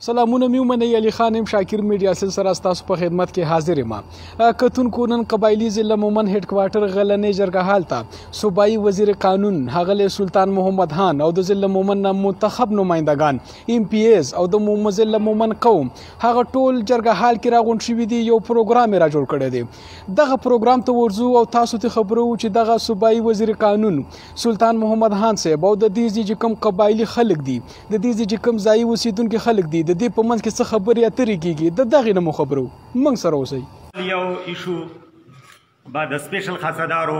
سلامونه میومنی علی خانم شاکر میډیا سره ستاسو په خدمت کې حاضر یم کتونکو نن قبایلی ضلع مومن هډ کوارټر غلنې جرګه حال ته صوبایي وزیر قانون ښاغلی سلطان محمد خان او د ضلع مومن منتخب نمایندگان MPs او د ضلع مومن قوم هغه ټول جرګه حال کې راغونډ شوي دي یو پروګرام را جوړ کړی دی دغه پروګرام ته ورځو او تاسو ته خبرو چې دغه صوبایي وزیر قانون سلطان محمد خان صاحب او د دې چې کوم قبایلی خلک دي د دې چې کوم ځایي اوسیدونکي خلک دي د دې په منځ کې څه خبرې اترې کیږي د دغې نه مو خبرو موږ سره اوسئ یو ایشو بعد سپیشل خاصدارو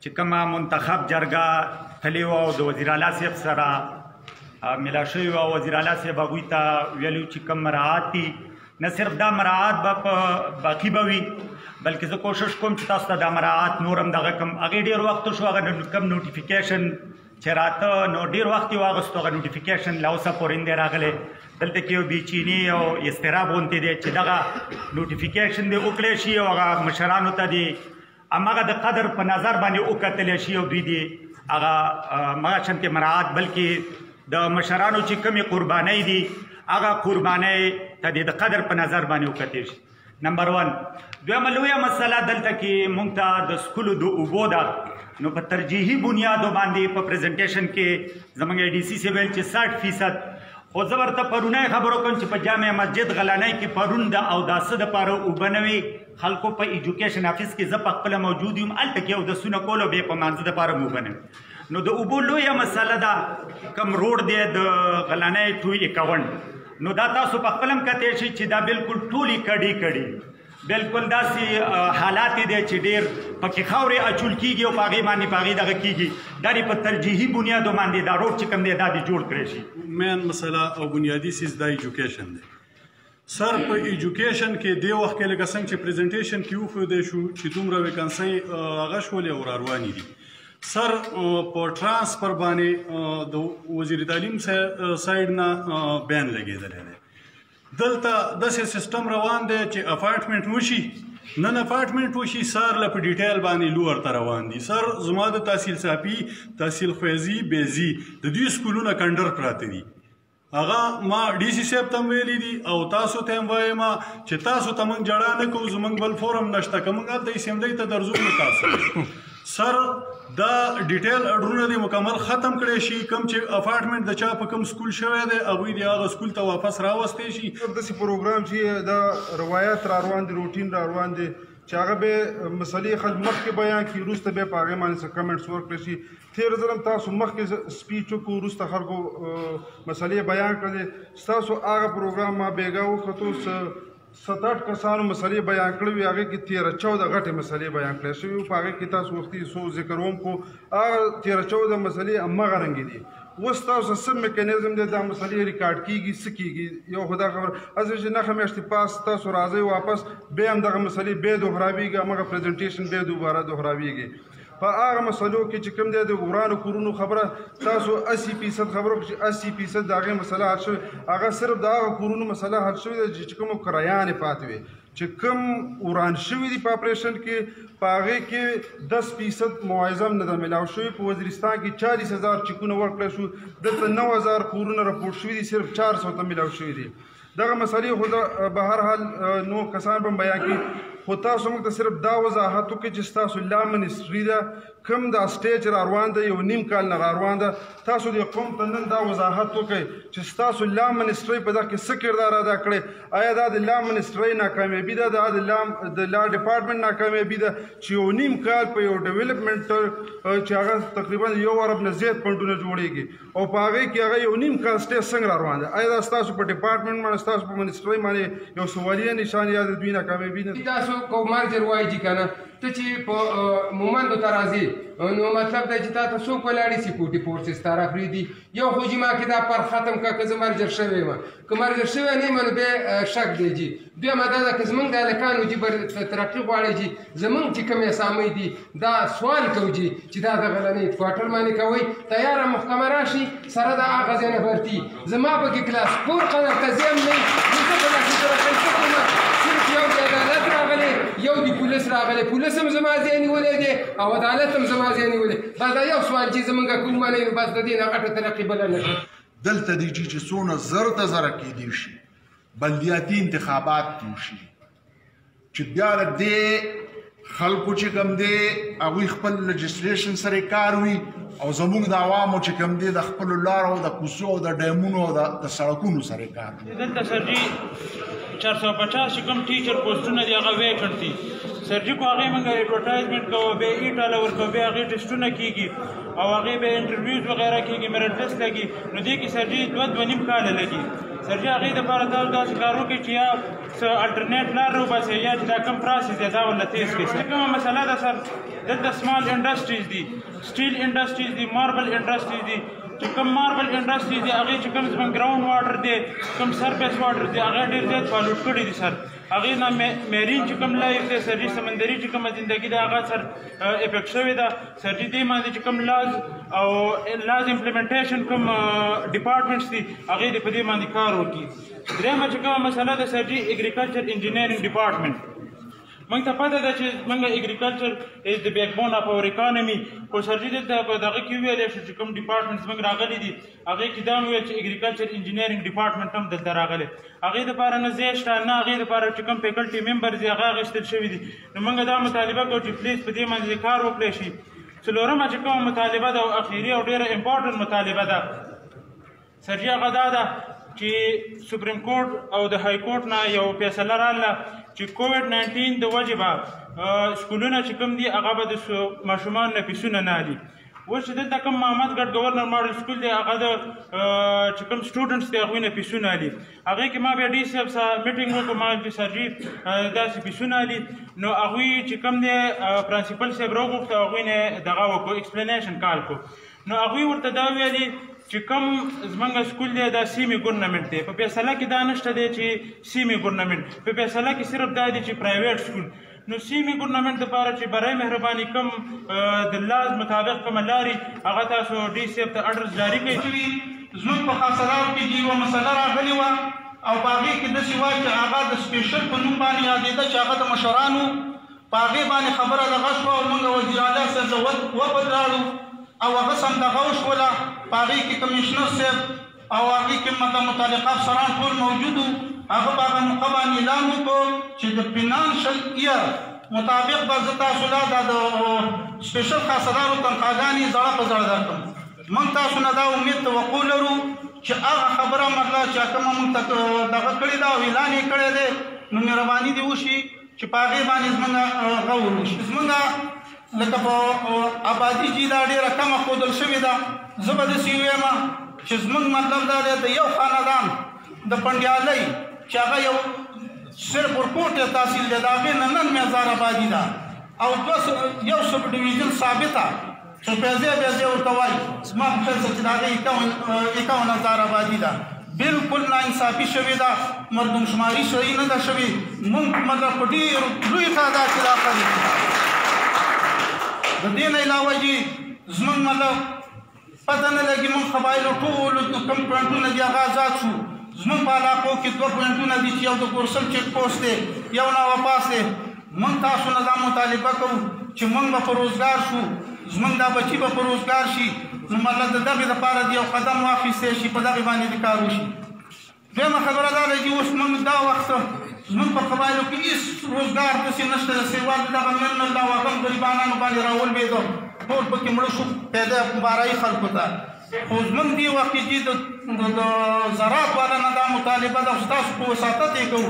چې کومه منتخب جرګه تللې وه او د وزیر اعلی صاحب سره ملا شوې وه او وزیر اعلی صاحب هغوی ته ویلي چې کوم مراعات دي نه صرف دا مراعات به په باقي به وي بلکې زه کوشش کوم چې تاسو ته دا مراعات نور هم دغه کوم هغې ډېر وخت شو هغه کم نوټیفیکیشن چې راته نو ډېر وخت یې واغوستو هغه نوټیفیکیشن له اوسه پورې نه دی راغلی دلته کې یو بېچیني او اضطراب غوندې دی چې دغه نوټیفیکیشن دې وکړی شي او هغه مشرانو ته دې هماغه د قدر په نظر باندې وکتلی شي او دوی دې هغه هماغه شانتې مراعات بلکې د مشرانو چې کومې قربانۍ دي هغه قربانۍ ته دې د قدر په نظر باندې وکتلی شي نمبر 1 دویمه لویه مسله دلته کې موږ ته د سکولو د اوبو ده نو په ترجیحي بنیادو باندې په پریزنټیشن کې زموږ ADC سی ویل چې 60% خو زه ورته پرونی خبرو کوم چې په جامع مسجد غلنۍ کې پرون د اوداسه دپاره اوبه نه وي خلکو په ایجوکیشن افیس کې زه پخپله موجود یم هلته کې اودسونه کول او بیا په مانځه دپاره مو اوبه نه وي نو د اوبو لویه مسله ده کوم روډ دی د غلنۍ ټو 51 نو دا تاسو پخپله هم کتی شئ چې دا بالکل ټولې کډې کډې بالکل داسې حالات دي چې ډېر پکې خاورې اچول کېږي او په هغې باندې په هغې دغه کېږي دا دې په ترجیحي بنیادو باندې دا روډ چې کوم دی دا دې جوړ کړی شي مین مسله او بنیادي څیز دا ایجوکیشن دی سر په ایجوکیشن کې دې وخت کې لکه څنګه چې پریزنټیشن کې وښودی شو چې دومره ویکنسۍ هغه شولې او راروانې دي سر په ټرانسفر باندې د وزیر تعلیم سایډ نه بین لګېدلی دی دلته داسې سیستم روان دی چې اپارټمنټ وشي نن اپارټمنټ وشي سر له په ډیټیل باندې لوړ ته روان دي سر زما د تحصیل صافي تحصیل خویزي بیزي د دوی سکولونه کنډر پراته دي هغه ما DC صاحب ته ویلي دي او تاسو ته هم وایم چې تاسو ته موږ جړا نه کوو زموږ بل فورم نشته که موږ هلته اسمبلۍ ته درځو نو تاسو سر دا ډیټیل اډرونه دې مکمل ختم کړی شي کوم چې اپارټمنټ د چا په کوم سکول شوی دی هغوی دې هغه سکول ته واپس راوستی شي داسې پروګرام چې د روایت را روان دي روټین را روان دي چې هغه به مسلې خلک مخکې بیان کړي وروسته بیا په هغې باندې څه کمنټس ورکړی شي تېره ځل هم تاسو مخکې سپیچ وکړو وروسته خلکو مسلې بیان کړلې ستاسو هغه پروګرام ما بیګا وکتو 7-8 کسانو مسلې بیان کړې وي هغې کې 13-14 غټې مسلې بیان کړې شوي په هغې کې تاسو وختي څو ذکر هم کړو هغه 13-14 مسلې همغه رنګې دي اوس تاسو څه میکانیزم دی دا مسلې ریکارډ کېږي څه کېږي یو خو دا خبره هسې چې نښه میاشتې پاس تاسو راځئ واپس بیا هم دغه مسلې بیا دوهراویږي همغه پریزنټیشن بیا دوباره دوهراویږي په هغه مسلو کې چې کوم دی د ورانو کورونو خبره تاسو 80% خبرو کې 80% د هغې مسله حل شوې هغه صرف د هغه کورونو مسله حل شوې ده چې کومو کرایانې پاتې وي چې کوم وران شوي دي په اپریشن کې په هغې کې 10% معاوضه هم نه ده میلاو شوې په وزیرستان کې 40,000 چیکونه ورکړی شو دلته 9,000 کورونه راپورټ شوي دي صرف 400 ته میلاو شوي دي دغه مسلې خو به هر حال نو کسان به بیان کړي خو تاسو موږ ته صرف دا وضاحت وکړئ چې ستاسو لا منسټري ده کوم دا سټیج را روان ده یو نیم کال نه را روان ده تاسو د قوم ته نن دا وضاحت وکړئ چې ستاسو لا منسټري په دغه کې څه کردار ادا کړی آیا دا د لا منسټري ناکامیابي ده دا د لا ډپارټمنټ ناکامیابي ده چې یو نیم کال په یو ډیولپمنټ چې هغه تقریبا 1 ارب نه زیات فنډونه جوړیږي او په هغې کې هغه یو نیم کال سټیج څنګه را روان ده آیا دا ستاسو په ډپارټمنټ باندې ستاسو په منسټري باندې یو سوالیه نشان یا د دوی ناکامیابي نه تاسو کوم مارجر وایي چې کنه ته چې په مومندو ته راځې نو مطلب دی چې تا ته څوک ولاړې سکیورټي فورسز تا راپرېږدي یو خو جما کې دا پر ختم کړه که زه مرجر شوی یم که مرجر شوی نه یم نو بیا شک دی جي دویمه دا ده که زموږ د هلکانو چې ترقي غواړي جي زموږ چې کومې اسامۍ دي دا سوال کوو جي چې دا د غلنۍ کوارټر باندې کوئ تیاره محکمه راشي سره د هغه ځای نه برتي زما پکې کلاس 4 قدر ته زه هم نه زه په داسې ترقۍ څه کومه صرف یو د عدالت راغلی یو د پولیس راغلی پولیس هم زما ځای نیولی دی او عدالت هم زما ځای نیولی بس دا یو سوال چې زمونږ کوم منئ نو بس د دې نه غټه ترقي بله نه دلته دی چې څونه زر ته زره کېدی شي بلدیاتي انتخابات تیر شي چې بیا له دې خلکو چې کوم دی هغوی خپل لجسلیشن سره کار وي او زموږ د عوامو چې کوم دی د خپلو لارو د کوڅو او د ډیمونو او د سړکونو سره کار وي. دلته سر جي 450 چې کوم ټیچر پوسټونه دي هغه ویکنټ دي سر جي کو هغې موږ ایډورټایزمنټ کوو بیا ایټاله ورکوو بیا هغې ټسټونه کېږي او هغې بیا انټرویوز وغیره کېږي میرټ لیسټ لګي نو دې کې سر جي 2.5 کاله لګي. سر جي هغې دپاره تاسو داسې کار وکړئ چې یا څه الټرنیټ لار راوباسئ یا چې دا کوم پروسس دی دا ورله تیز کړئ. کومه مسله ده سر دلته سمال انډسټریز دي سټیل انډسټریز دي ماربل انډسټریز دي چې کوم ماربل انډسټریز دي هغې چې کوم زموږ ګراوند واټر دی کوم سرفیس واټر دی هغه ډېر زیات پالوټ کړي دي سر. هغې نه میرین چې کوم لایف دی سر جي سمندري چې کومه زندګي ده هغه سر افیکټ شوې ده سر جي دې باندې چې کوم لاز او لاز امپلیمنټیشن کوم ډپارټمنټس دي هغې دې په دې باندې کار وکړي. درېیمه چې کومه مسله ده سر جي اګریکلچر انجینرینګ ډپارټمنټ موږ ته پته ده چې موږ اګریکلچر از د بیک بون اف اور اکانومي خو سر جي دلته په دغه کې وویلی شو چې کوم ډپارټمنټس موږ راغلي دي هغې کې دا مو ویل چې اګریکلچر انجینرینګ ډپارټمنټ هم دلته راغلی هغې دپاره نه ځای شته نه هغې دپاره چې کوم فیکلټي ممبرز دي هغه اخیستل شوي دي نو موږ دا مطالبه کوو چې پلیز په دې باندې کار وکړی شي. څلورمه چې کومه مطالبه ده او اخري او ډېره امپورټنټ مطالبه ده سر جي هغه دا ده چې سپریم کورټ او د های کورټ نه یو فیصله راغله چې کووډ 19 د وجې به سکولونه چې کوم دي هغه به د ماشومانو نه فیسونه نه اخلي. اوس چې دلته کوم محمد ګډ ګورنر ماډل سکول دی هغه د چې کوم سټوډنټس دي هغوی نه فیسونه اخلي هغې کې ما بیا ډي سی اف سره میټینګ وکړو ما چې سر جي داسې فیسونه اخلي نو هغوی چې کوم دی پرنسپل صاحب راوغوښته هغوی نه دغه وکړو ایکسپلینیشن کال کړو نو هغوی ورته دا ویلي چې کوم زمونږ سکول دی دا سیمې ګورنمنټ دی په فیصله کې دا نشته دی چې سیمې ګورنمنټ په فیصله کې صرف دا دی چې پرایویټ سکول نو سیمې ګورنمنټ دپاره چې برای مهرباني کوم د لاز مطابق کومه لارې هغه تاسو ډي سی اف ته اډرس جاري کړئ. زموږ په خاصدارو کې چې یوه مسله راغلې وه او په هغې کې داسې وه چې هغه د سپیشل په نوم باندې یادېده چې هغه د مشرانو په هغې باندې خبره دغه شوه او موږ وزیر اعلی صاحب ته وبدلاړو او هغه سم دغه وشوله په هغې کې کمیشنر صاحب او هغې کې متعلقه افسران ټول موجود وو هغه په هغه موقع باندې اعلان وکړو چې د فینانشل ایئر مطابق به زه تاسو له دا د سپیشل خاصدارو تنخواګانې زړه په زړه درکړم. موږ تاسو نه دا امید توقع لرو چې هغه خبره مطلب چې کومه موږ ته دغه کړې ده او اعلان یې کړی دی نو مهرباني دې وشي چې په هغې باندې زموږ غور وشي. زموږ لکه په آبادي چې دا ډېره کمه ښودل شوې ده زه به داسې ووایم چې زموږ مطلب دا دی د یو خاندان د پنډیالۍ چې هغه یو صرف ورکوټ تحصیل دی د هغې نه 9000 آبادي ده او یو سب ډویژن ثابته چې پیسې ورته وایي زما په خیال چې د هغې 51000 آبادي ده بالکل ناانصافي شوې ده مردم شماري صحیح نه ده شوې موږ مطلب په ډېر لوی تعداد کې دا خلک د دې نه علاوه چې زموږ مطلب پته نه لګي موږ قبایلو ټولو کوم پوینټونه دي هغه آزاد شو زموږ په علاقو کې 2 پوینټونه دي چې یو د کورسل چیک پوسټ دی یو ناواپاس دی موږ تاسو نه دا مطالبه کوو چې موږ به په روزګار شو زموږ دا بچي به په روزګار شي نو مطلب د دغې دپاره د یو قدم واخیستی شي په دغې باندې د کار وشي. دویمه خبره دا ده چې اوس موږ دا وخت زموږ په قبایلو کې هېڅ روزګار داسې نشته د سیوال د دغه ملنل دا واقم ګریبانانو باندې راولوېده ټول پکې مړه شو پیدا بارایي خلکو ته خو زموږ دې وخت کې د زراعت والا نه دا مطالبه ده ستاسو په وساطت یې کوو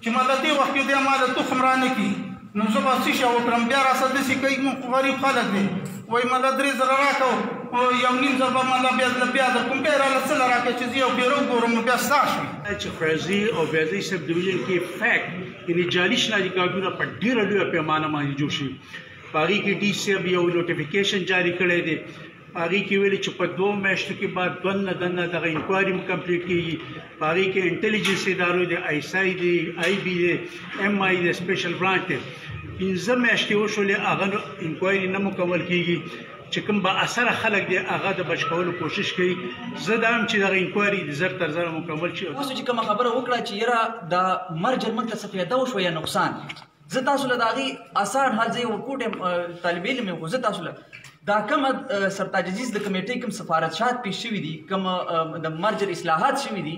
چې مطلب دې وخت کې دی ما د تخم رانه کړي نو زه به څه شی وکړم بیا راسه داسې کوي موږ غریب خلک دی وایي مطلب 3 زره راکړو یو نیم زر به مطلب بیا در کوم بیا راله څه راکړه چې زه یو پیرو ګورم نو بیا ستا شوي چې فرضي او بیضوي سب ډویژن کې فیکټ یعنې جعلي شناختی کارتونه په ډېره لویه پیمانه باندې جوړ شوي په هغې کې ډي سی یو نوټیفیکیشن جاري کړی دی په هغې کې ویلي چې په 2 میاشتو کې بعد دننه دغه انکوایري هم کمپلیټ کېږي په هغې کې انټیلیجنس ادارو دی آی اس آی دی آی بي دی ایم آی دی سپیشل برانچ دی 15 میاشتې وشولې هغه انکوایري نه مکمل کېږي چې کوم با اثره خلک دی هغه د بچ کولو کوشش کوي زه دا هم چې دغه انکوایري د زر تر زره مکمل شي. اوس چې کومه خبره وکړه چې یاره د مرجر موږ ته څه فایده وشوه یا نقصان زه تاسو له د هغې آثار حال زه یو ورکوټ یم طالب علم یم خو زه تاسو له دا کوم سرتاج عزیز د کمیټې کوم سفارتشات پیش شوي دي کوم د مرجر اصلاحات شوي دي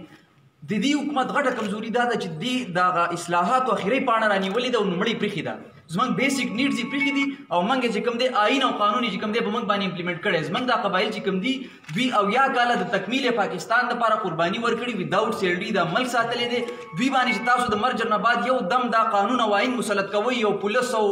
د دې حکومت غټه کمزوري دا ده چې دې دغه اصلاحاتو اخري پاڼه رانیولې ده او نومړی پرېښې ده زموږ بیسیک نیډز یې پرېښي دي او موږ چې کوم دی آئین او قانون چې کوم دی په موږ باندې امپلیمنټ کړی زموږ دا قبایل چې کوم دي دوی 80 کاله د تکمیل پاکستان دپاره قرباني ورکړي وداوټ سیلري دا ملک ساتلی دی دوی باندې چې تاسو د مرجر نه بعد یو دم دا قانون او آئین مسلط کوئ او پولیس او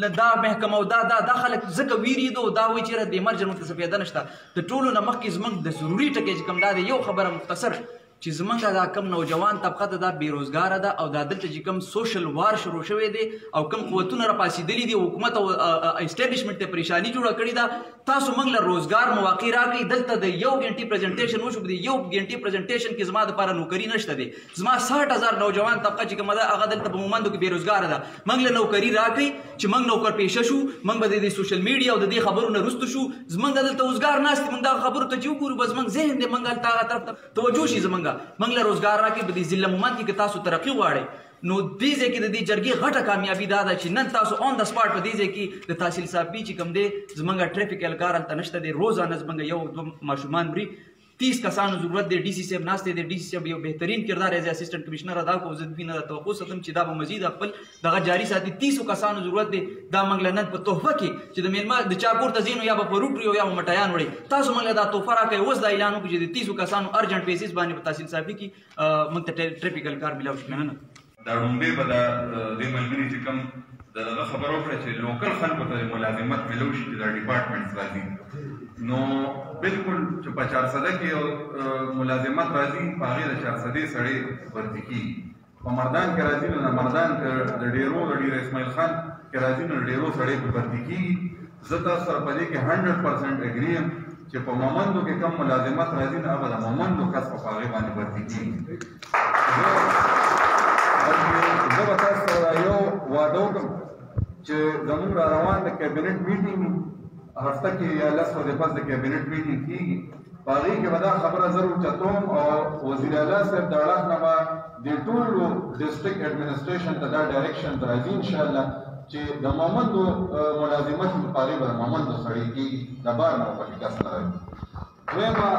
دا محکمه او دا خلک ځکه ویرېدو دا وایي چې د مرجر موږ ته څه فایده نشته د ټولو نه مخکې زموږ د ضروري ټکی چې کوم دا دی یو خبره مختصر چې زمونږ دا کم نوجوان طبقه ته دا بیروزګاره ده او دا دلته چې کوم سوشل وار شروع شوی دی او کوم قوتونه راپاسېدلي دي حکومت او اسټابلیشمنټ ته پریشاني جوړه کړې ده تاسو موږ له روزګار مواقع راکړئ دلته د 1 غنټې پریزنټیشن وشو د 1 غنټې پریزنټیشن کې زما دپاره نوکري نشته دی زما 60,000 نوجوان طبقه چې کومه ده هغه دلته په مومندو کې بیروزګاره ده موږ له نوکري راکړئ چې موږ نوکر پیشه شو موږ به د سوشل میډیا او د دې خبرو نه رسته شو زموږ دلته روزګار ناست موږ دا خبرو ته چې وګورو بس موږ ذهن دی موږ هلته هغه طرف ته توجه شي زموږ موږ له روزګار راکړي په دې ضلع مومند کې که تاسو ترقي غواړئ نو دې ځای کې د دې جرګې غټه کامیابي دا ده چې نن تاسو آن د سپاټ په دې ځای کې د تحصیل صاحبي چې کوم دی زموږ ټریفک اهلکار هلته نشته دی روزانه زموږ یو دوه ماشومان مري 30 کسانو ضرورت دی ډي سي صاحب ناست دی ډي سي صاحب یو بهترین کردار ایز اسسټنټ کمشنر ادا کوو زه دوی نه توقع ساتم چې دا به مزید خپل دغه جاري ساتي 30 کسانو ضرورت دی دا موږ له نن په تحفه کې چې د میلمه د چا کور ته ځي نو یا به په روټ یا به مټیان وړي تاسو موږ له دا تحفه راکړئ اوس دا اعلان وکړو چې د 30 کسانو ارجنټ بیسس باندې په تحصیل صاحبي کې موږ ته ټریفک اهلکار میلاو شي نه دا ړومبې به د دې ملګري چې کوم دغه خبره وکړه چې لوکل خلکو ته ملازمت میلو شي چې دا ډپارټمنټس راځي نو بالکل چې په 400 کې یو ملازمت راځي په هغې د 400 سړی ورتي کېږي په مردان کې راځي نو د مردان د ډېرو د ډېر اسماعیل خان کې راځي نو د ډېرو سړی په ورتي کېږي زه تاسو سره په دې کې 100% اګري یم چې په مومندو کې کم ملازمت راځي نو هغه د مومندو کس په هغې باندې ورتي کېږي زه به تاسو سره یو واده وکړم چې زموږ را روان د کابینټ میټینګ هفته کې یا 10 ورځې پس د کابینټ میټینګ کېږي په هغې کې به دا خبره زه اوچتوم او وزیر اعلی صاحب د اړخ نه به د ټولو ډسټرکټ اډمنسټریشن ته دا ډایرکشن راځي انشاءالله چې د مومندو ملازمت مطالب د مومندو سړی کېږي د بار نه پکې کس نه راځي دویمه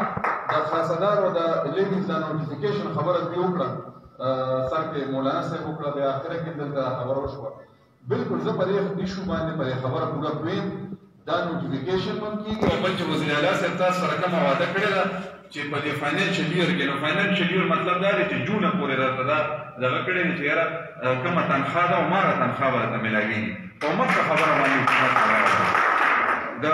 د خاصدار او د لیډیز د نوټیفیکیشن خبره دوی وکړه سر کې مولانا صاحب وکړه بیا اخره کې دلته خبره وشوه بالکل زه په دې ایشو باندې په دې خبره پوره پوهیم دا نوټیفیکیشن هم کېږي او بل چې وزیر اعلی صاحب تاسو سره کومه وعده کړې ده چې په دې فاینانشل ایئر کې نو فاینانشل ایئر مطلب دا دی چې جونه پورې راته دا دغه کړې ده چې یاره کومه تنخواه ده او ماره تنخواه به راته میلاوېږي په مخکې خبره باندې حکومت د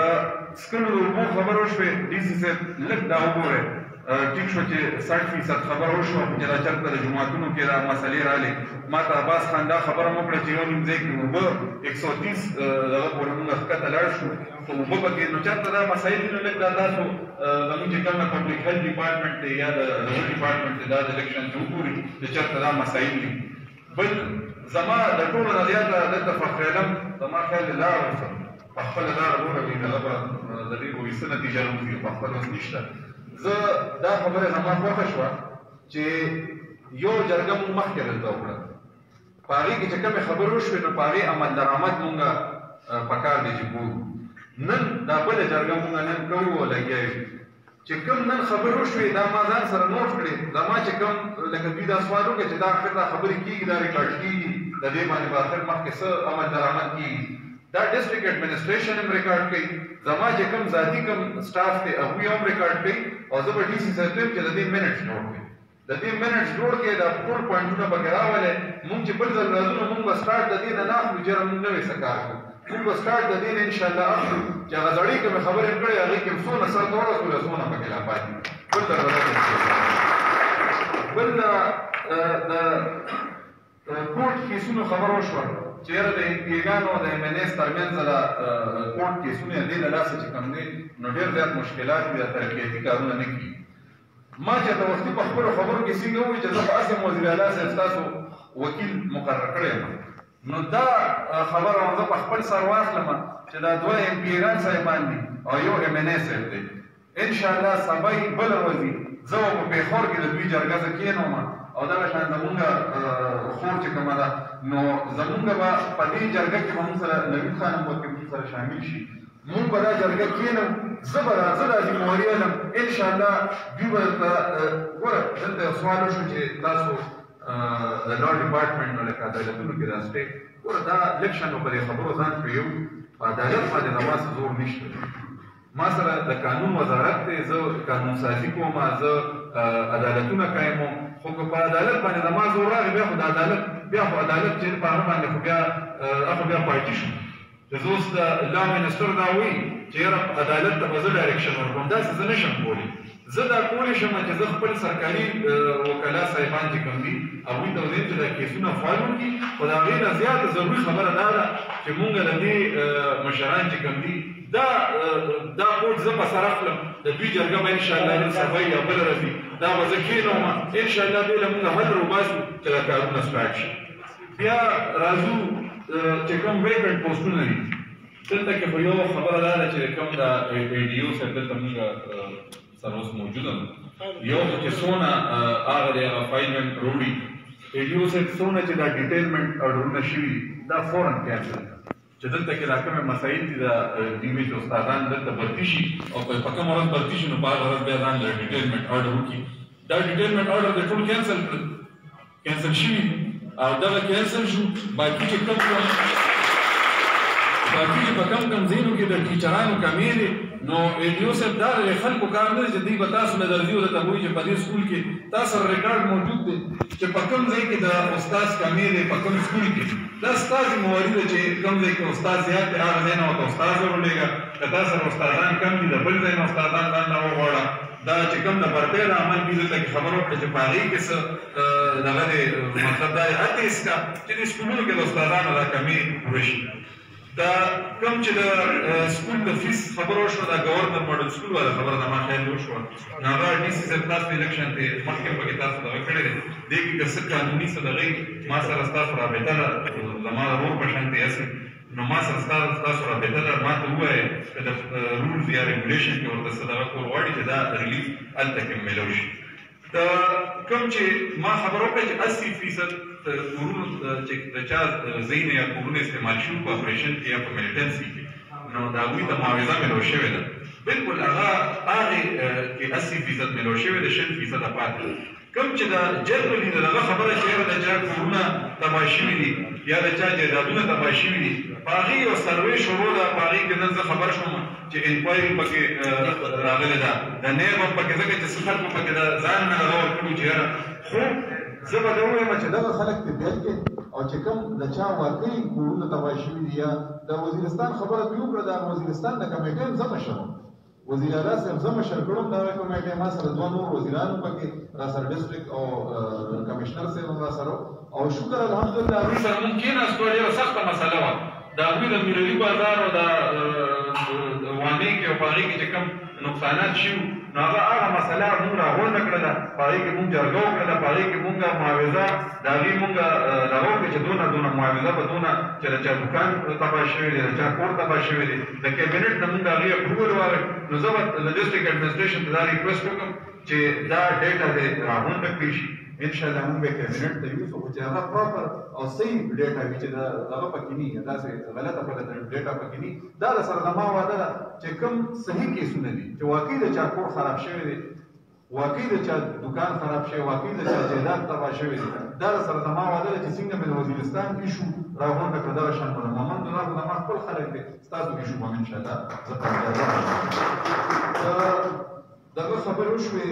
سکلو د اوبو خبره وشوې ډي سي صاحب لږ دا وګورئ ټیک شو چې 60% خبره وشوه چې دا چېرته د جوماتونو کې دا مسلې رالې ما ته عباس خان دا خبره مو کړه چې یو نیم ځای کې اوبه 130 دغه پورې موږ ښکته لاړ شو خو اوبه پکې نو چېرته دا مسایل دي نو لږ دا تاسو زموږ چې کوم پبلک هیلث ډپارټمنټ دی یا د روډ ډپارټمنټ دی دا د الیکشن چې وګوري چې چېرته دا مسایل دي بل زما د ټولو نه زیاته دلته فخر علم زما خیال دی لاړ اوسم په خپله لاره وروړوي هغه به د دې به ویسه نتیجه راوځي په خپل اوس نشته زه دا خبره زما خوښه شوه چې یو جرګه مونږ مخکې دلته وکړه په هغې کې چې کومې خبرې وشوې نو په هغې عمل درآمد مونږ پکار دی چې کوو نن دا بله جرګه مونږ نن کوو او لګیا یو چې کوم نن خبرې وشوې دا ما ځان سره نوټ کړې زما چې کوم لکه دوی دا سوال وکړه چې دا آخر دا خبرې کېږي دا ریکارډ کېږي د دې باندې به آخر مخکې څه عمل درآمد کېږي دا ډسټرکټ اډمنسټریشن هم ریکارډ کوي زما چې کوم ذاتي کوم سټاف دی هغوی هم ریکارډ کوي او زه به ډي سي صاحب ته چې د دې منټس جوړ کړي د دې منټس جوړ کړي دا ټول پوینټونه پکې راولئ مونږ چې بل ځل راځو نو مونږ به سټارټ د دې نه نه اخلو چې مونږ نوی څه کار کوو مونږ به سټارټ د دې نه انشاءالله اخلو چې هغه زړې کومې خبرې کړې هغې کې څونه سر ته ورسولې څونه پکې لا پاتې بل د کوټ کیسونو خبره وشوه چې یاره د امپیګانو د ایم این ایس ترمنځ د کوټ کیسونه دې له لاسه چې کوم دی نو ډېر زیات مشکلات دي د ترقیاتي کارونه نه کېږي ما چې د وختي په خپلو خبرو کې څنګه ووایي چې زه په اصل وزیر اعلی صاحب ستاسو وکیل مقرر کړی یم نو دا خبره زه په خپل سر واخلم چې دا دوه امپیګان صاحبان دي او یو ایم این ای صاحب دی انشاءالله سبا یې بله ورځ زه به په پېښور کې د دوی جرګه زه کېنوم او دغه شان زمونږ خور چې کومه ده نو زمونږ به په دې جرګه کې به موږ سره نوید خان هم به موږ سره شامل شي مونږ به دا جرګه کښېنم زه به راځه دا ذمواري علم انشاءالله دوی به ګوره دلته یو سوال وشو چې تاسو د لا ډپارټمنټ نو لکه عدالتونو کې دا سټیټ ګوره دا الیکشن نو په دې خبرو ځان پرېږو په عدالت باندې زما څه زور نشته ما سره د قانون وزارت دی زه قانون سازي کوم زه عدالتونه قایموم خو که په عدالت باندې زما زور راغی بیا خو د عدالت چې په هغه باندې خو بیا پارټي شو چې زه اوس د لا منسټر دا وایي چې یاره عدالت ته به زه ډایرکشن ورکوم داسې زه نشم کولی زه دا کولی شم چې زه خپل سرکاري وکلا صاحبان چې کوم دي هغوی ته ووایم چې دا کیسونه فایل وکړي خو د هغې نه زیاته ضروري خبره دا ده چې مونږ د دې مشران چې کوم دي دا کوټ زه په سر اخلم د دوی جرګه به انشاءالله نن سبا یا بله ورځ دا به زه کښېنوم انشاءالله دوی له مونږه حل روباسو چې دا کارونه سټارټ شي بیا راځو چې کوم ویکنټ پوسټونه دي دلته کې خو یو خبره دا ده چې کوم د ډي او صاحب دلته مونږ سره اوس موجوده ده یو خو چې څونه هغه دی هغه فایلمنټ روړي ډي او صاحب څونه چې دا ډیټیلمنټ اورډرونه شوي دا فورن کینسل چې دلته کې دا کومې مسایل دي د ډي وي چې استادان دلته برتي شي او په کومه ورځ برتي شي نو په هغه ورځ بیا ځان له ډیټیلمنټ اورډر وکړي دا ډیټیلمنټ اورډر د ټول کینسل شوي او دغه کینسل شو باقي چې په کم ځایونو کې د ټیچرانو کمې دي نو ډي صاحب دا د خلکو کار نه دی چې دوی به تاسو له درځي او درته وایي چې په دې سکول کې تاسو سره ریکارډ موجود دی چې په کوم ځای کې د استاد کمې دی په کوم سکول کې دا ستا ذمواري ده چې کوم ځای کې استاد زیات دی هغه ځای نه ورته استاد ورولېږه که تا سره استادان کم دي د بل ځای نه استادان ځان نه وغواړه دا چې کوم د برتۍ د عمل دي دلته کې خبره وکړه چې په هغې کې څه دغه دی مطلب دا هڅې کا چې دې سکولونو کې د استادانو دا کمې پوره شي دا کوم چې د سکول د فیس خبره وشوه دا ګورنر ماډل سکول والا خبره ده ما خیال وشوه نو هغه ډي سي صاحب تاسو الیکشن ته مخکې پکې تاسو دغه کړی دی دې کې که څه قانوني څه دغې ما سره ستاسو رابطه ده زما د ورور په شانتې هسې نو ما سره ستاسو رابطه ده ما ته ووایه که د رولز یا ریګولیشن کې ورته څه دغه کول غواړي چې دا ریلیف هلته کې میلاو شي دا کوم چې ما خبره وکړه چې 80% کورونو چې د چا ځای نه یا کورونه استعمال شوي په اپریشن کې یا په میلیټنسي کې نو د هغوی ته معاوضه میلاو شوې ده بلکل هغه هغې کې 80% میلاو شوې ده 20% پاتې کوم چې د جنرالي د دغه خبره چې یاره د چا کورونه تباه شوي دي یا د چا جایدادونه تباه شوي دي په هغې یو سروې شروع ده په هغې کې نن زه خبر شوم چې انکوایري پکې راغلې ده د نیب هم پکې ځکه چې څه خلکو پکې د ځان نه هغه ورکړو چې یاره خو زه به دا ووایم چې دغه خلک دې بیل کړي او چې کوم د چا واقعي کورونه تباه شوي دي یا د وزیرستان خبره دوی وکړه د وزیرستان د کمیټې هم زه مشر وم وزیر اعلی صاحب زه مشر کړم دغه کمیټې ما سره دوه نور وزیران پکې را سره ډسټرکټ او کمشنر صاحب هم را سره او شکر الحمدلله هغوی سره مونږ کېناستو ډېره سخته مسله وه د هغوی د میرلي بازار او د وانې کې او په هغې کې چې کوم نقصانات شوي نو هغه مسله مونږ راغونډه کړله په هغې کې مونږ جرګه وکړله په هغې کې مونږ معاوضه د هغې مونږ دغه وکړه چې دونه معاوضه به دونه چې د چا دوکان تباه شوی دی د چا کور تباه شوی دی د کابینټ نه مونږ د هغې اپروول واخلو نو زه به د ډسټرکټ اډمنسټریشن ته دا ریکویسټ وکړم چې دا ډیټا دې راغونډه کړي شي انشاءالله مونږ به کابینټ ته یوسو خو چې هغه پراپر او صحیح ډیټا وي چې دغه پکې نه وي داسې غلطه پلته ډیټا پکې نه وي دا د سره زما واده ده چې کوم صحیح کیسونه دي چې واقعي د چا کور خراب شوی دی واقعي د چا دکان خراب شوی واقعي د چا جایداد تباه شوی دی دا د سره زما واده ده چې څنګه مې د وزیرستان ایشو راغونډه کړه دغه شان به محمد الله خو زما خپل خلک دی ستاسو ایشو به انشاءالله زه ته اجازه دغه خبرې وشوې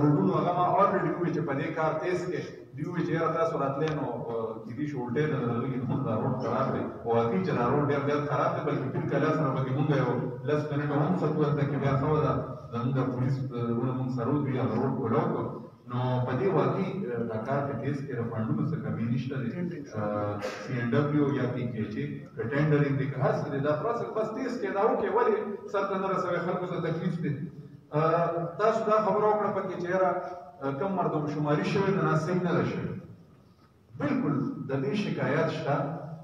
روډونو هغه ما اورډرډي وویل چې په دې کار تیز کې دوی وویل چې یاره تاسو راتلی نو کېدای شي الټۍ نه لرلږي زموږ دا روډ خراب دی خو واقعي چې دا روډ ډېر زیات خراب دی بلکې ټول کلا سره پکې مونږ یو 10 منټه هم خطو ورته کې بیا ښه ده زموږ د پولیس وروڼه مونږ سره ودرېږي هغه روډ کولاو کړو نو په دې واقعي دا کار کې تیز کې د فنډونو څه کمي نشته دی CNW یا PKC که ټینډرینګ دی که هر څه دی دا پروسس بس تیز کې دا وکړې ولې سر ته نه رسوي خلکو ته تکلیف دی تاسو دا خبره وکړه پکې چې یاره کم مردمشماري شوې ده نه صحیح نه ده شوې بلکل د دې شکایت شته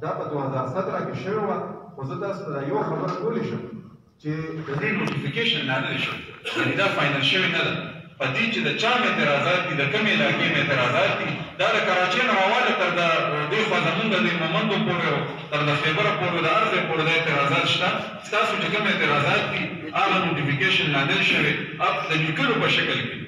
دا په 2017 کې شوې وه خو زه تاسو ته یو خبره کولی شم چې د دې نوټیفیکیشن نه ده شوې یعنې دا فاینل شوې نه ده په دې چې د چا اعتراضات دي د کومې علاقې اعتراضات دي دا د کراچۍ نه واوله تر د دې خوا زمونږ د مومندو پورې او تر د خیبره پورې د هر ځای پورې د اعتراضات شته ستاسو چې کوم اعتراضات دي هغه نوټیفیکیشن لاندې شوی د لیکلو په شکل کې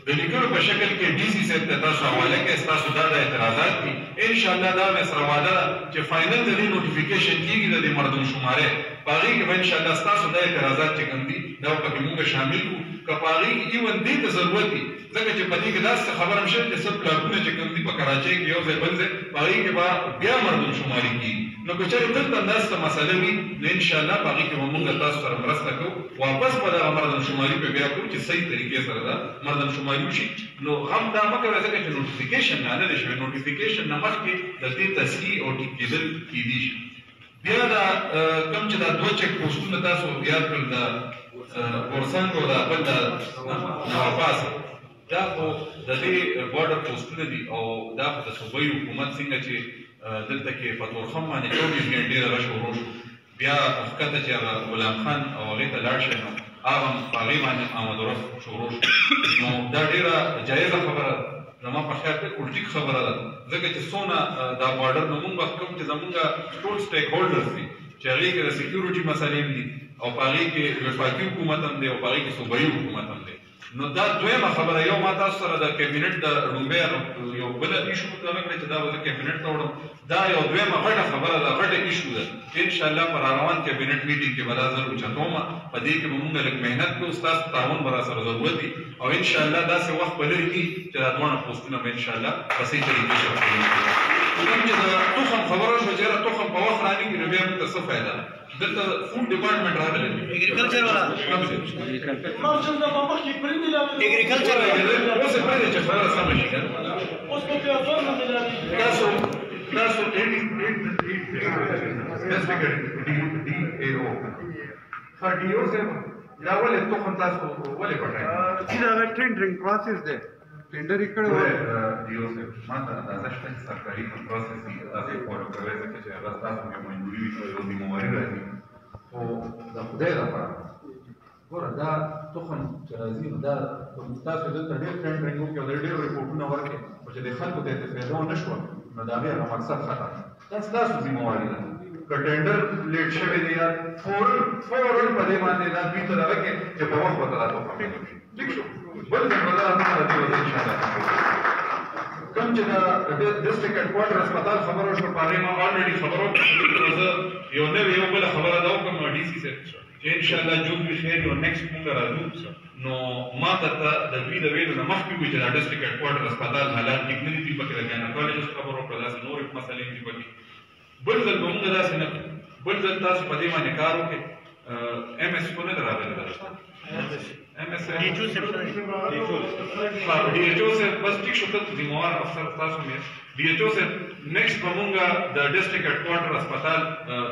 د لیکلو په شکل کې ډي سي صاحب ته تاسو حواله کړئ ستاسو دا د اعتراضات دي انشاءالله دا مې سره وعده ده چې فاینل د دې نوټیفیکیشن کېږي د دې مردم شمارې په هغې کې به انشاءالله ستاسو دا اعتراضات چې کوم دي دا به پکې مونږ شامل کړو که په هغې کې ایون دې ته ضرورت دي ځکه چې په دې کې داسې خبره هم شوې چې څه پلاټونه چې کوم دي په کراچۍ کې یو ځای بل ځای په هغې کې به بیا مردم شماري کېږي نو که چېرې دلته همداسې څه مسله وي نو انشاءالله په هغې کې به مونږ تاسو سره مرسته کوو واپس به دغه مردم شماري په بیا کوو چې صحیح طریقې سره دا مردم شماري وشي نو غم دا مه کوئ ځکه چې نوټیفیکیشن نه دی شوی نوټیفیکیشن نه مخکې د دې تصحیح او ټیک کېدل کېدی شي بیا دا کوم چې دا دوه چک پوسټونه تاسو یاد کړل د غورسنګ او د بل د نواباس دا خو د دې بارډر پوسټونه دي او دا خو د صوبایي حکومت څنګه چې دلته کې په تورخم باندې 24 ګنټې دغه شروع شو بیا ښکته چې هغه غلام خان او هغې ته لاړ شي نو هغه هم په هغې باندې آمد و رفت شروع شو نو دا ډېره جایزه خبره ده زما په خیال بالکل ټیک خبره ده ځکه چې څونه دا بارډر نو مونږ کوم چې زمونږ ټول سټیک هولډرز دي چې هغې کې د سکیورټي مسلې هم دي او په هغې کې وفاقي حکومت هم دی او په هغې کې صوبایي حکومت هم دی نو دا دویمه خبره یو ما تاسو سره د کابینټ د لومړی یو بله ایشو دغه کړی چې دا به زه کابینټ ته وړم دا یو دویمه غټه خبره ده غټه ایشو ده انشاءالله په راروان کابینټ میټینګ کې به دا زه اوچتوم په دې کې به مونږ لږ محنت کوو ستاسو تعاون به راسره ضرورت وي او انشاءالله داسې وخت به لرې کړي چې دا دواړه پوسټونه به انشاءالله په صحیح طریقې سره کوم چې د تخم خبره شوه چې یاره تخم په وخت رانیږي نو بیا موږ ته څه فایده ده دلته فوډ ډپارټمنټ راغلی اګریکلچر والا اګریکلچر اوس یې پرېږدئ چې خبره سمه شي که نه تاسو ښه ډي او صاحب دا ولې تخم تاسو ولې پټوئ دا هغه ټینډرینګ پروسس دی ټینډر یې کړی و ډي او صاحب ما ته اندازه شته چې سرکاري پروسس دي تاسو یې فالو کوئ ځکه چې هغه ستاسو یو مجبوري وي یو ذمهواري راځي خو د خدای لپاره ګوره دا تخم چې راځي نو دا تاسو دلته ډېر ټینډرینګ وکړئ او ډېر رپورټونه ورکړئ خو چې د خلکو ته یې فایده ونه شوه نو د هغې هغه مقصد ختم دا ستاسو ذمهواري ده که ټینډر لیټ شوی دی یا فورن په دې باندې دا دوی ته دغه کړي چې په وخت به ته دا تخم میلو شي ټیک شو بل ځل به دا راته دې وځي انشاءالله کوم چې د ډسټرکټ هیډکواټر هسپتال خبره وشوه په هغې ما الریډي خبره وکړه زه یو نوې یو بله خبره دا وکړم ډي سي صاحب چې انشاءالله جوړ وي خیر یو نیکسټ مونږ راځو نو ما درته د دوی د ویلو نه مخکې وي چې دا ډسټرکټ هیډکواټر هسپتال حالات ټیک نه دي پکې د ګایناکالوجسټ خبره وکړه داسې نورې مسلې دي پکې بل ځل به مونږ داسې نه کړو بل ځل تاسو په دې باندې کار وکړئ ایم ایس خو نه ده راغلی دا D H O से बस ठीक शो तक जिम्मेवार अफसर तासो में डी एच ओ से नेक्स्ट बमूंगा द डिस्ट्रिक्ट हेडक्वार्टर अस्पताल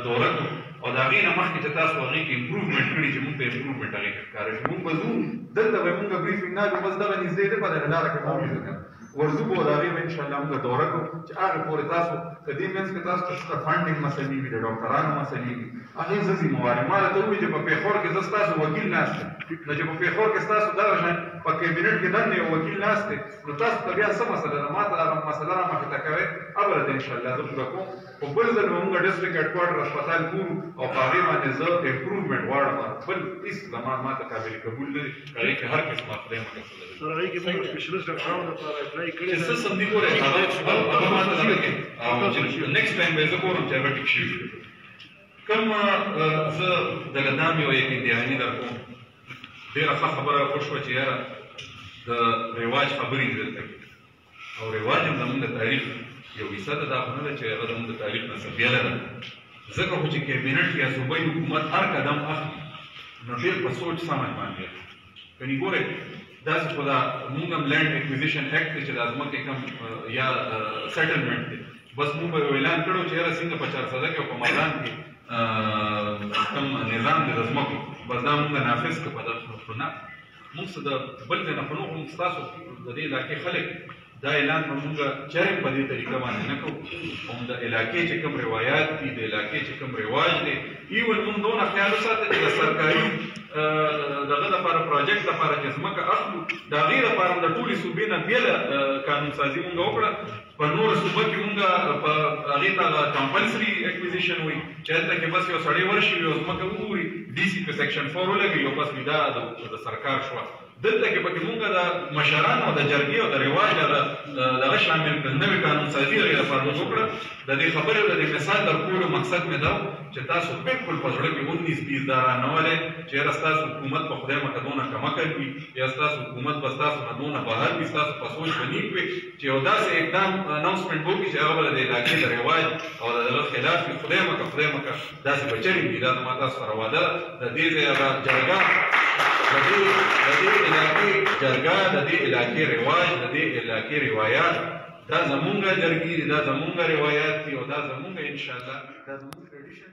दौरा को और दागी नमक की ततास वाली की इंप्रूवमेंट करी जे मुंग पे इंप्रूवमेंट आगे कार्य मुंग बजू दल बमूंगा ब्रीफिंग ना बस दवा निजे दे पर ना रखे मौजूद है ورزو به دا غي ان شاء الله موږ دوره کوو چې هغه پورې تاسو کدی مینس کې تاسو ته فاندینګ مسلې وي د ډاکټرانو مسلې وي هغه زسي موارد ما ته وی چې په پیښور کې تاسو وکیل ناشته نو چې په پیښور کې تاسو دا شان په کابینټ کې دنه یو وکیل ناشته نو تاسو ته بیا څه مسله ده ما ته هغه مسله را مخه تکوي ابل ان شاء الله زه کوم په بل ځل موږ ډیسټریکټ هیډکواټر هسپتال ګورو او په هغه باندې زه امپروومنت غواړم بل هیڅ زما ما ته قابل قبول نه دي هغه کې هر قسم خدای مکه سره هغه کې موږ سپیشلیست ډاکټرانو لپاره اپلای کړی څه سم دي ګوره هغه ما ته څنګه کې او چې نیکسټ ټایم به زه کوم چې هغه ټیک شي کوم زه د لدام یو یک انتهایی در کوم ډېره ښه خبره وشوه چې یاره د رواج خبرې دلته او رواج هم زموږ د تاریخ یو حصه ده دا خو نه ده چې هغه زموږ د تاریخ نه څه بیله ده ځکه خو چې کابینټ یا صوبایي حکومت هر قدم اخلي نو ډېر په سوچ سمج باندې کني ګورئ داسې خو دا موږ هم لینډ اکوزیشن ایکټ دی چې دا ځمکې کوم یا سیټلمنټ دی بس موږ به یو اعلان کړو چې یاره څنګه په چارسده کې او په میدان کې کوم نظام دی د ځمکو بس دا موږ نافظ کړو په دغه خو نه موږ څه د بل ځای نه خو نو موږ ستاسو د دې علاقې خلک دا اعلان به موږ چرې په دې طریقه باندې نه کوو هم د علاقې چې کوم روایات دي د علاقې چې کوم رواج دی ایون موږ دونه خیال وساتو چې د سرکاري دغه لپاره پروجیکټ لپاره چې ځمکه اخلو د هغې لپاره د ټولې صوبې نه بېله قانون سازي موږ وکړه په نوره صوبه کې موږ مونږ په هغې ته کمپلسري اکوزیشن وایي چې هلته کې بس یو سړی ورشي یو ځمکه وګوري ډي سي په سیکشن 4 ولګوي او بس دا د سرکار شوه. دلته کې پکې مونږ د مشرانو او د جرګې او د رواج دغه شامل کړل نوي قانون سازي هغې لپاره موږ وکړه. د دې خبرې او د دې مثال در کولو مقصد مې دا چې تاسو بالکل په زړه کې 19-20 دا رانولئ چې یاره ستاسو حکومت په خدای مکه دونه کمکه وي یا ستاسو حکومت به ستاسو نه دونه بهر وي ستاسو په سوچ به نیک وي چې یو داسې اقدام اناونسمنټ وکړي چې هغه به د علاقې د رواج او د دغه خلاف وي. خدای مکه داسې به چلې وي. دا زما تاسو سره واده ده. د دې ځای هغه جرګه د دې علاقې جرګه د دې علاقې رواج د دې علاقې روایات دا زمونږ جرګې دي دا زمونږ روایات دي او دا زمونږ انشاءالله دا زمونږ ټریډیشن